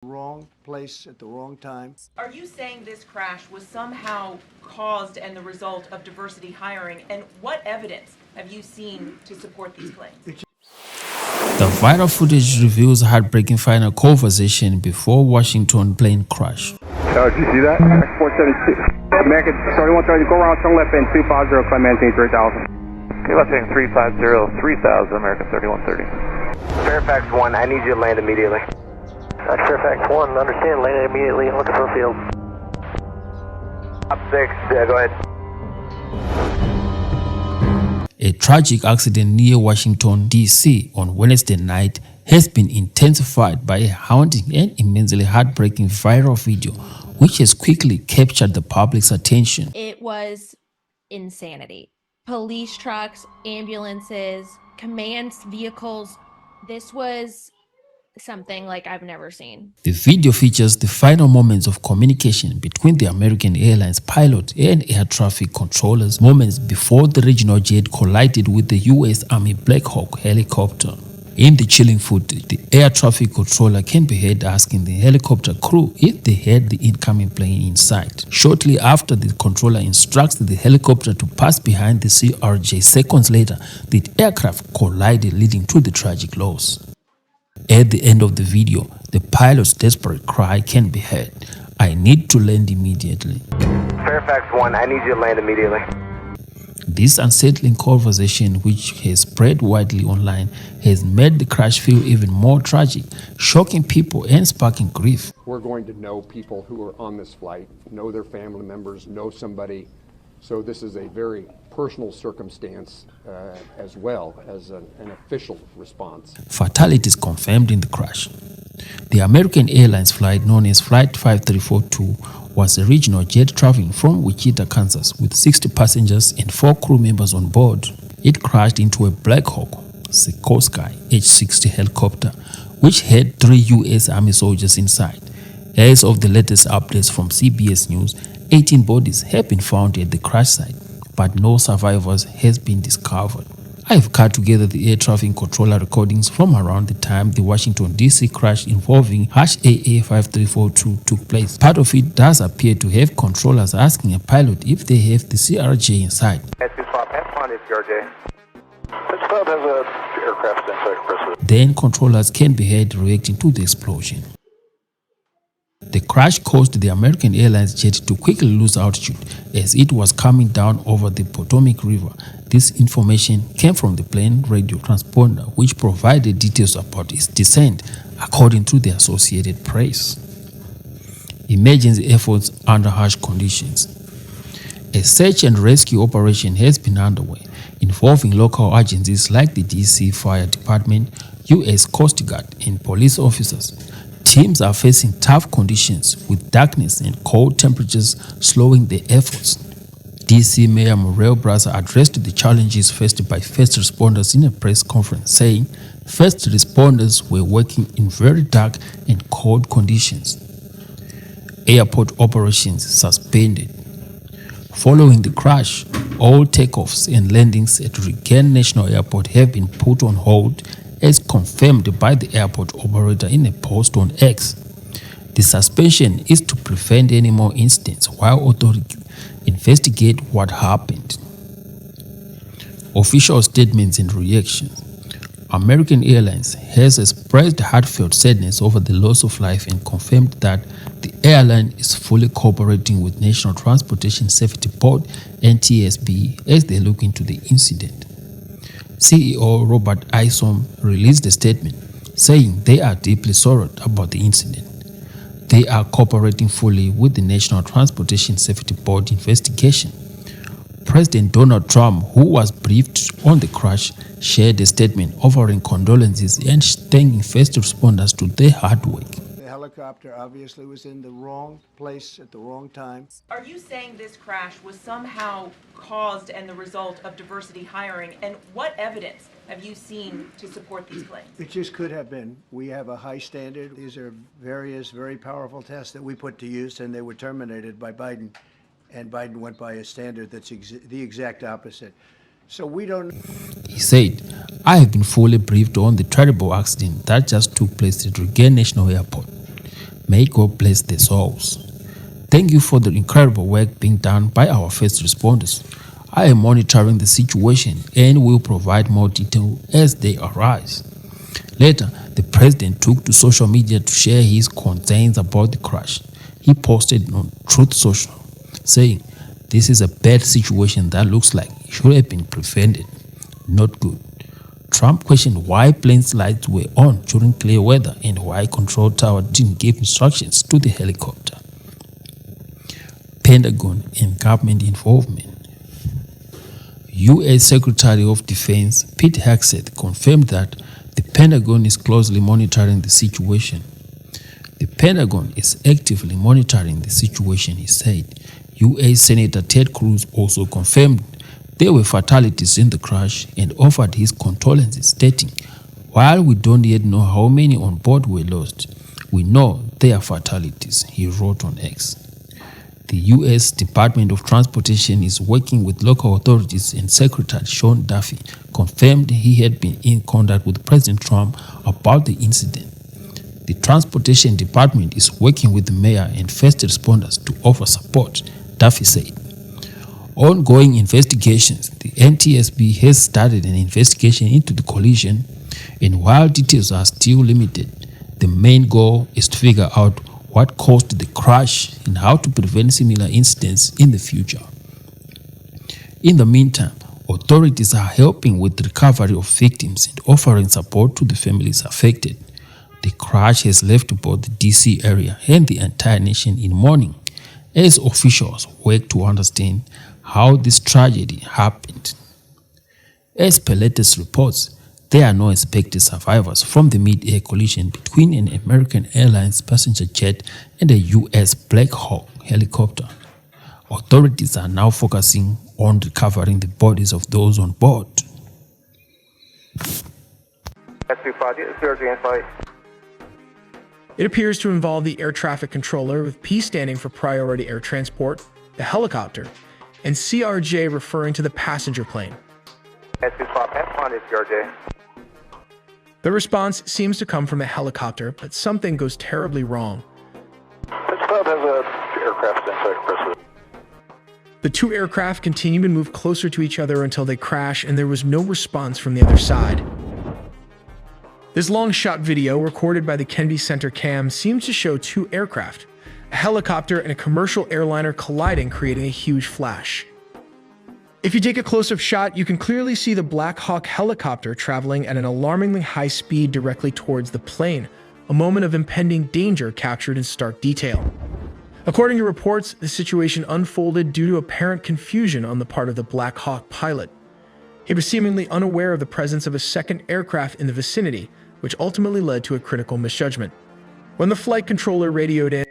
Wrong place at the wrong time. Are you saying this crash was somehow caused and the result of diversity hiring? And what evidence have you seen to support these claims? The viral footage reveals a heartbreaking final conversation before Washington plane crash. Did you see that? 472. American 3130, go around, turn left in 250, Clementine 3000. Okay, left in 350, 3000, American 3130. Fairfax 1, I need you to land immediately. Fairfax 1, understand, land immediately, looking for a field. Top 6, go ahead. A tragic accident near Washington, D.C. on Wednesday night has been intensified by a haunting and immensely heartbreaking viral video, which has quickly captured the public's attention. It was insanity. Police trucks, ambulances, command vehicles. This was something like I've never seen. The video features the final moments of communication between the American Airlines pilot and air traffic controllers moments before the regional jet collided with the U.S. Army Black Hawk helicopter. In the chilling footage, the air traffic controller can be heard asking the helicopter crew if they had the incoming plane in sight. Shortly after, the controller instructs the helicopter to pass behind the CRJ. Seconds later, the aircraft collided, leading to the tragic loss. At the end of the video, the pilot's desperate cry can be heard. "I need to land immediately." Fairfax 1, I need you to land immediately. This unsettling conversation, which has spread widely online, has made the crash feel even more tragic, shocking people and sparking grief. We're going to know people who are on this flight, know their family members, know somebody. So this is a very personal circumstance as well as an official response. Fatalities confirmed in the crash. The American Airlines flight known as Flight 5342 was a regional jet traveling from Wichita, Kansas with 60 passengers and 4 crew members on board. It crashed into a Black Hawk Sikorsky H-60 helicopter, which had 3 U.S. Army soldiers inside. As of the latest updates from CBS News, 18 bodies have been found at the crash site, but no survivors has been discovered. I have cut together the air traffic controller recordings from around the time the Washington, D.C. crash involving #AA5342 took place. Part of it does appear to have controllers asking a pilot if they have the CRJ inside. Then controllers can be heard reacting to the explosion. The crash caused the American Airlines jet to quickly lose altitude as it was coming down over the Potomac River. This information came from the plane radio transponder, which provided details about its descent, according to the Associated Press. Emergency efforts under harsh conditions. A search and rescue operation has been underway, involving local agencies like the D.C. Fire Department, U.S. Coast Guard, and police officers. Teams are facing tough conditions with darkness and cold temperatures slowing their efforts. D.C. Mayor Muriel Brasser addressed the challenges faced by first responders in a press conference, saying first responders were working in very dark and cold conditions. Airport operations suspended. Following the crash, all takeoffs and landings at Reagan National Airport have been put on hold, as confirmed by the airport operator in a post on X. The suspension is to prevent any more incidents while authorities investigate what happened. Official statements and reactions. American Airlines has expressed heartfelt sadness over the loss of life and confirmed that the airline is fully cooperating with National Transportation Safety Board (NTSB) as they look into the incident. CEO Robert Isom released a statement saying they are deeply sorry about the incident. They are cooperating fully with the National Transportation Safety Board investigation. President Donald Trump, who was briefed on the crash, shared a statement offering condolences and thanking first responders to their hard work. The helicopter obviously was in the wrong place at the wrong time. Are you saying this crash was somehow caused and the result of diversity hiring? And what evidence have you seen to support these claims? It just could have been. We have a high standard. These are various very powerful tests that we put to use, and they were terminated by Biden. And Biden went by a standard that's the exact opposite. So we don't. He said, "I have been fully briefed on the terrible accident that just took place at Reagan National Airport. May God bless their souls. Thank you for the incredible work being done by our first responders. I am monitoring the situation and will provide more detail as they arise. Later, the president took to social media to share his concerns about the crash. He posted on Truth Social, saying, "This is a bad situation that looks like it should have been prevented. Not good." Trump questioned why planes' lights were on during clear weather and why Control Tower didn't give instructions to the helicopter. Pentagon and government involvement. U.S. Secretary of Defense Pete Hegseth confirmed that the Pentagon is closely monitoring the situation. The Pentagon is actively monitoring the situation, he said. U.S. Senator Ted Cruz also confirmed there were fatalities in the crash and offered his condolences, stating, "While we don't yet know how many on board were lost, we know there are fatalities," he wrote on X. The U.S. Department of Transportation is working with local authorities, and Secretary Sean Duffy confirmed he had been in contact with President Trump about the incident. The Transportation Department is working with the mayor and first responders to offer support, Duffy said. Ongoing investigations. The NTSB has started an investigation into the collision, and while details are still limited, the main goal is to figure out what caused the crash and how to prevent similar incidents in the future. In the meantime, authorities are helping with the recovery of victims and offering support to the families affected. The crash has left both the DC area and the entire nation in mourning as officials work to understand how this tragedy happened. As per latest reports, there are no expected survivors from the mid-air collision between an American Airlines passenger jet and a U.S. Black Hawk helicopter. Authorities are now focusing on recovering the bodies of those on board. It appears to involve the air traffic controller, with P standing for priority air transport, the helicopter, and CRJ referring to the passenger plane. The response seems to come from the helicopter, but something goes terribly wrong. The two aircraft continue to move closer to each other until they crash, and there was no response from the other side. This long-shot video, recorded by the Kennedy Center cam, seems to show two aircraft, a helicopter and a commercial airliner colliding, creating a huge flash. If you take a close-up shot, you can clearly see the Black Hawk helicopter traveling at an alarmingly high speed directly towards the plane, a moment of impending danger captured in stark detail. According to reports, the situation unfolded due to apparent confusion on the part of the Black Hawk pilot. He was seemingly unaware of the presence of a second aircraft in the vicinity, which ultimately led to a critical misjudgment. When the flight controller radioed in,